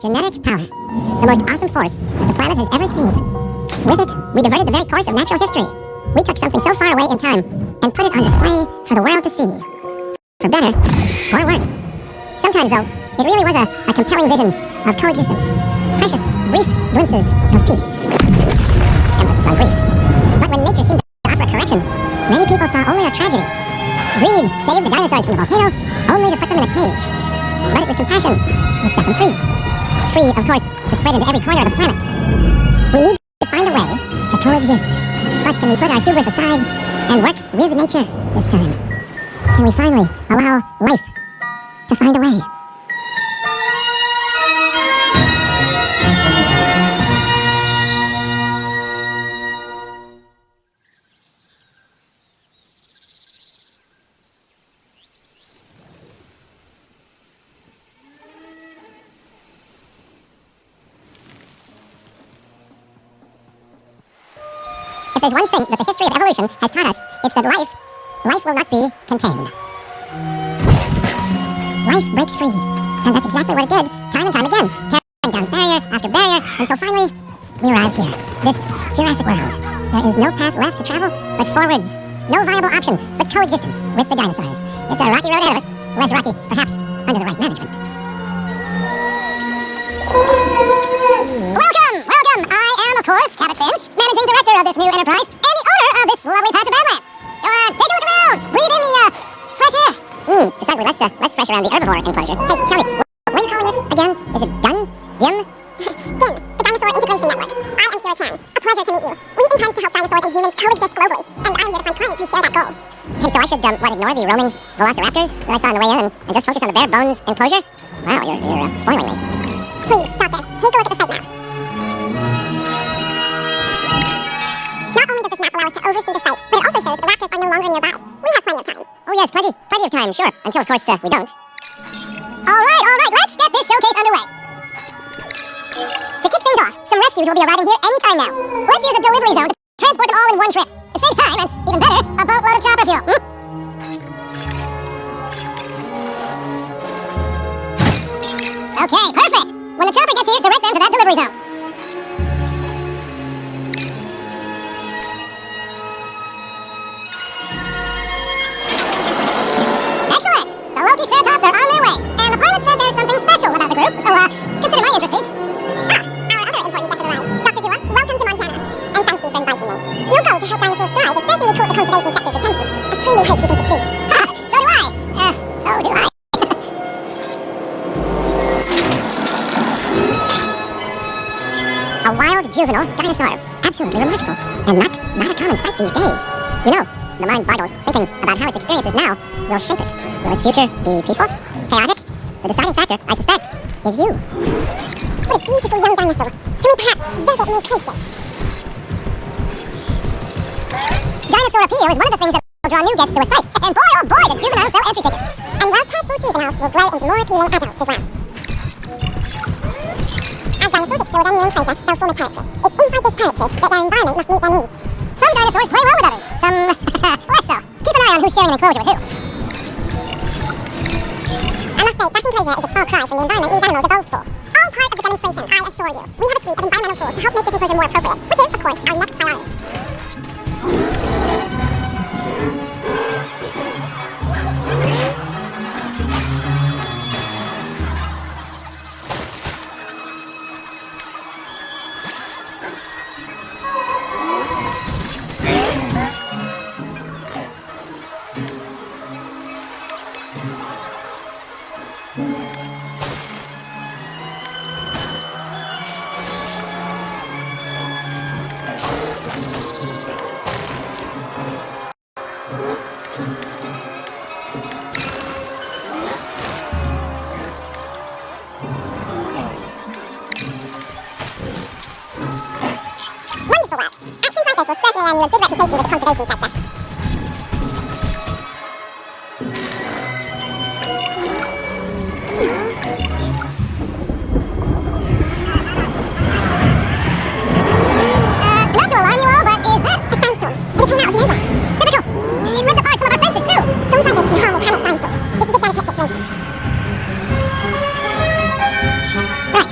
Genetic power. The most awesome force the planet has ever seen. With it, we diverted the very course of natural history. We took something so far away in time and put it on display for the world to see. For better or worse. Sometimes, though, it really was a compelling vision of coexistence. Precious, brief glimpses of peace. Emphasis on brief. But when nature seemed to offer correction, many people saw only a tragedy. Greed saved the dinosaurs from the volcano, only to put them in a cage. But it was compassion that set them free. Free, of course, to spread into every corner of the planet. We need to find a way to coexist. But can we put our hubris aside and work with nature this time? Can we finally allow life to find a way? If there's one thing that the history of evolution has taught us, it's that life will not be contained. Life breaks free. And that's exactly what it did, time and time again, tearing down barrier after barrier, until finally, we arrived here. This Jurassic World. There is no path left to travel but forwards. No viable option but coexistence with the dinosaurs. It's a rocky road ahead of us. Less rocky, perhaps, under the right management. Welcome! I am, of course, Cabot Finch, managing director of this new enterprise, and the owner of this lovely patch of badlands. Take a look around! Breathe in the, fresh air! Decidedly less fresh around the herbivore enclosure. Hey, tell me, what are you calling this again? Is it Dim? DIM, the Dinosaur Integration Network. I am Sarah Chan. A pleasure to meet you. We intend to help dinosaurs and humans coexist globally, and I'm here to find clients who share that goal. Hey, so I should, ignore the roaming velociraptors that I saw on the way in and just focus on the bare bones enclosure? Wow, you're spoiling me. Please, Doctor, take a look at the site map. Not only does this map allow us to oversee the site, but it also shows that the raptors are no longer nearby. We have plenty of time. Oh yes, plenty of time, sure. Until, of course, we don't. All right, let's get this showcase underway. To kick things off, some rescues will be arriving here any time now. Let's use a delivery zone to transport them all in one trip. It saves time, and even better, a boatload of chopper fuel. Okay, perfect. When the chopper gets here, direct them to that delivery zone. Excellent! The Loki-Ceratops are on their way, and the pilot said there's something special about the group, so, consider my interest piqued. Our other important guest has arrived. Dr. Dua, welcome to Montana. And thank you for inviting me. Your goal to help dinosaurs thrive has certainly caught the conservation sector's attention. I truly hope you can succeed. So do I! So do I. A wild juvenile dinosaur. Absolutely remarkable. And not a common sight these days. You know, the mind boggles thinking about how its experiences now will shape it. Will its future be peaceful? Chaotic? The deciding factor, I suspect, is you. What a beautiful young dinosaur. Can we perhaps observe it more closely? Dinosaur appeal is one of the things that will draw new guests to a site. And boy, oh boy, the juveniles sell entry tickets. And well-cared for juveniles will grow into more appealing adults as well. As dinosaurs explore their new enclosure, they'll form a territory. It's inside this territory that their environment must meet their needs. Some dinosaurs play well with others, some less so. Keep an eye on who's sharing an enclosure with who. I must say, that enclosure is a far cry from the environment these animals evolved for. All part of the demonstration, I assure you. We have a suite of environmental tools to help make this enclosure more appropriate, which is, of course, our next priority. Wonderful work. Actions like this will certainly earn you a good reputation with the conservation sector. Not to alarm you all, but is that a sandstorm? And it came out of nowhere. Typical. It ripped apart some of our fences too. Storms like this can harm or panic dinosaurs. This is a delicate situation. Right.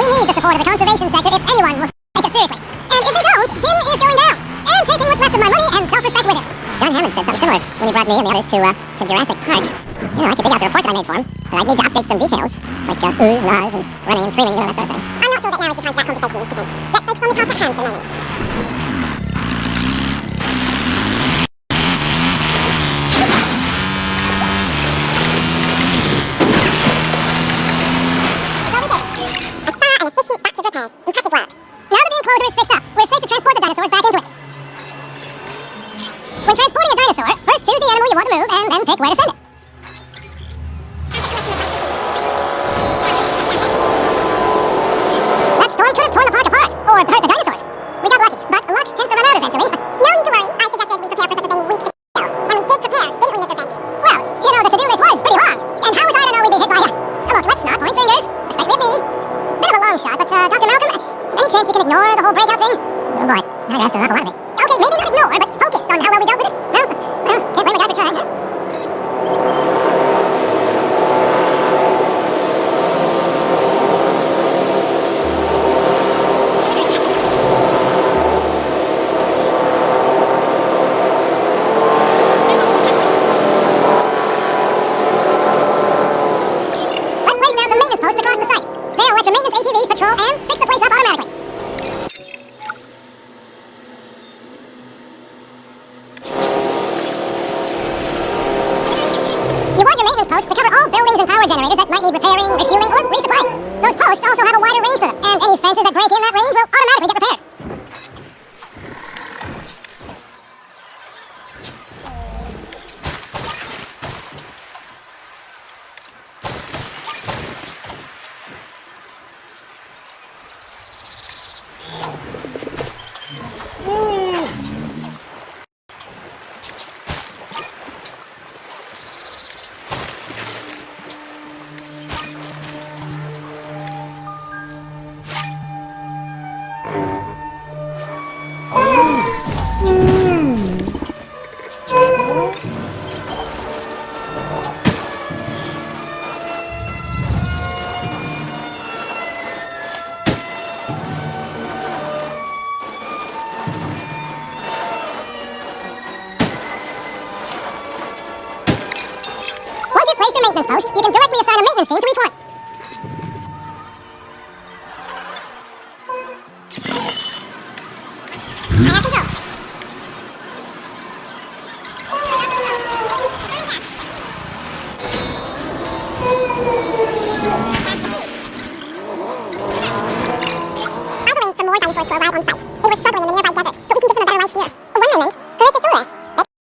We need the support of the conservation sector if anyone will take it seriously. And if they don't, Dim is going down. And taking what's left of my money and self-respect with it. John Hammond said something similar when he brought me and the others to Jurassic Park. You know, I could dig out the report that I made for him, but I'd need to update some details, like oohs, and ahs, and running and screaming, you know, that sort of thing. I'm not sure that now is the time for that conversation, Mr. Finch. Let's focus on the task at hand for the moment. Batch of repairs. Impressive work. Now that the enclosure is fixed up, we're safe to transport the dinosaurs back into it. When transporting a dinosaur, first choose the animal you want to move and then pick where to send it. That storm could have torn the park apart, or hurt the dinosaurs. We got lucky, but luck tends to run out eventually. No need to worry. I suggested we prepare for such a thing weeks ago. And we did prepare, didn't we, Mr. Finch? Well, you know, the to-do list was pretty long. And how was I to know we'd be hit by a... Look, let's not point fingers, especially at me. Bit of a long shot, but Dr. Malcolm, any chance you can ignore the whole breakout thing? Oh boy, that arrested an awful lot of me. Okay, maybe not ignore, but focus on how well we dealt with it. No, can't blame a guy for trying, huh? Let's place down some maintenance posts across the site. They'll let your maintenance ATVs patrol and fix the place up automatically. You want your maintenance posts to cover all buildings and power generators that might need repairing, refueling, or resupplying. Those posts also have a wider range to them, and any fences that break in that range will automatically get repaired. Once you've placed your maintenance post, you can directly assign a maintenance team to each one. I have control. I've arranged for more dinosaurs to arrive on site. They were struggling in the nearby desert, but we can give them a better life here. One moment, Gryphosaurus.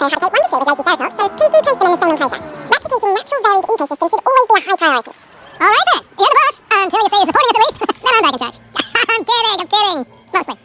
Their habitat one disabled like Triceratops, so please do place them in the same enclosure. Replicating natural varied ecosystems should always be a high priority. All right then, you're the boss. Until you say you're supporting us at least, then I'm back in charge. I'm kidding. Mostly.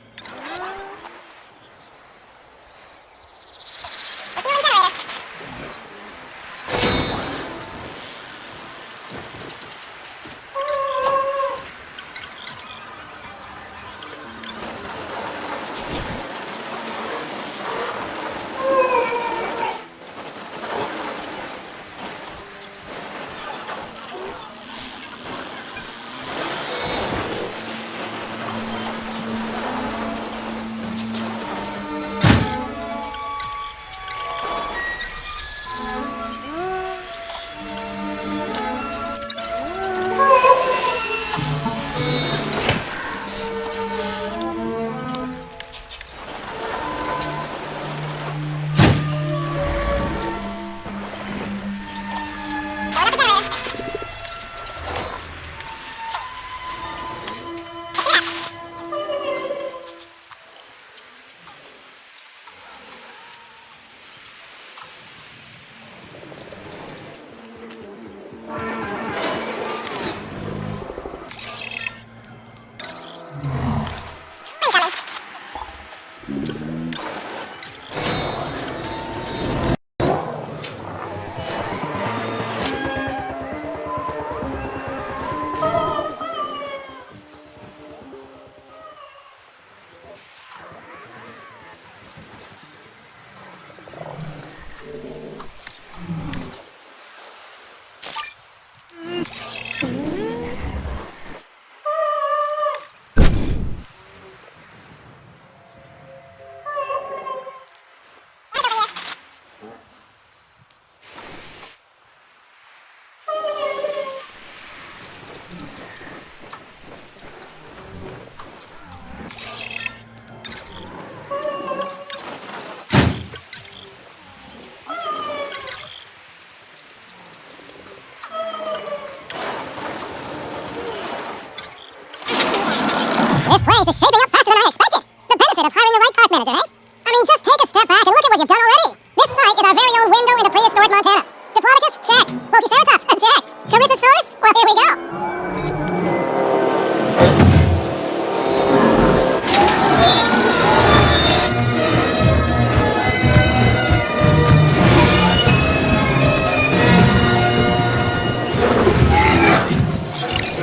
race is shaping up faster than I expected. The benefit of hiring the right park manager, eh? I mean, just take a step back and look at what you've done already. This site is our very own window into prehistoric Montana. Diplodocus? Check. Multiceratops? Check. Corythosaurus? Well, here we go.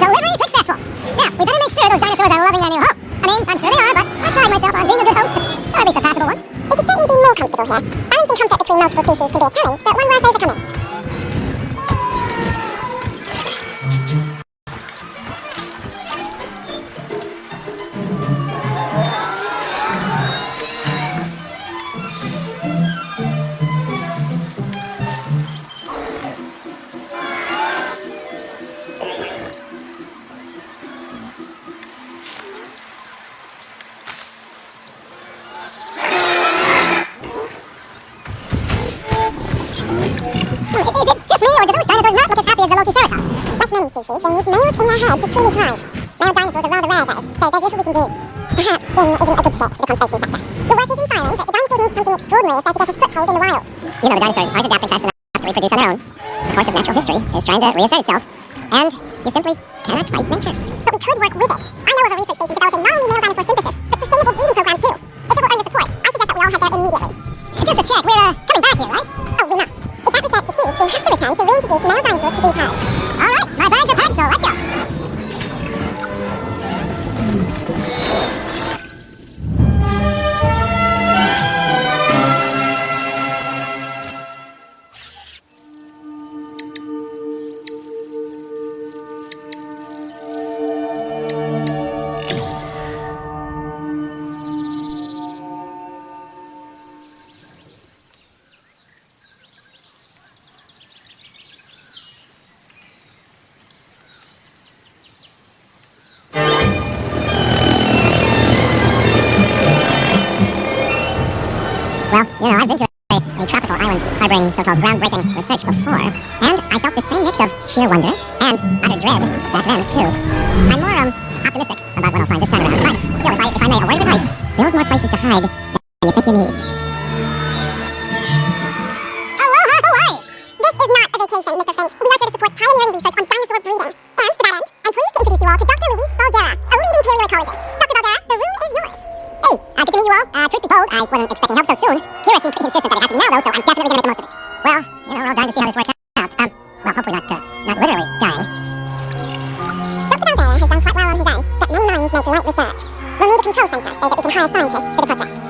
Delivery successful. Now, we better make sure those dinosaurs are loving their new home. I mean, I'm sure they are, but I pride myself on being a good host. Or at least a passable one. We could certainly be more comfortable here. Balance and comfort between multiple species can be a challenge, but one worth overcoming. Is it just me, or do those dinosaurs not look as happy as the Lokiceratops? Like many species, they need males in their herd to truly thrive. Male dinosaurs are rather rare, though, so there's little we can do. Perhaps Din isn't a good fit for the conservation sector. Your work is inspiring, but the dinosaurs need something extraordinary if they're to get a foothold in the wild. You know, the dinosaurs aren't adapting fast enough to reproduce on their own. The course of natural history is trying to reassert itself, and you simply cannot fight nature. But we could work with it. I know of a research station developing not only male dinosaur synthesis, but sustainable breeding programs too. If it will earn your support, I suggest that we all head there immediately. Just to check, we're coming back here, right? Oh, we must. If that research succeeds, we have to return to reintroduce male dinosaurs to these herds. All right, my bags are packed, so let's go. Well, you know, I've been to a tropical island harboring so-called groundbreaking research before, and I felt the same mix of sheer wonder and utter dread back then, too. I'm more, optimistic about what I'll find this time around, but still, if I may, a word of advice, build more places to hide than you think you need. Aloha Hawaii! This is not a vacation, Mr. Finch. We are here to support pioneering research on dinosaur breeding. And to that end, I'm pleased to introduce you all to Dr. Luis Baldera, a leading paleoecologist. Dr. Baldera, the room is yours. Hey, good to meet you all. Truth be told, I wasn't expecting help so soon. Kira seemed pretty insistent that it had to be now, though, so I'm definitely gonna make the most of it. Well, you know, we're all dying to see how this works out. Well, hopefully not literally dying. Dr. Baldera has done quite well on his own, but many minds make light research. We'll need a control center so that we can hire scientists for the project.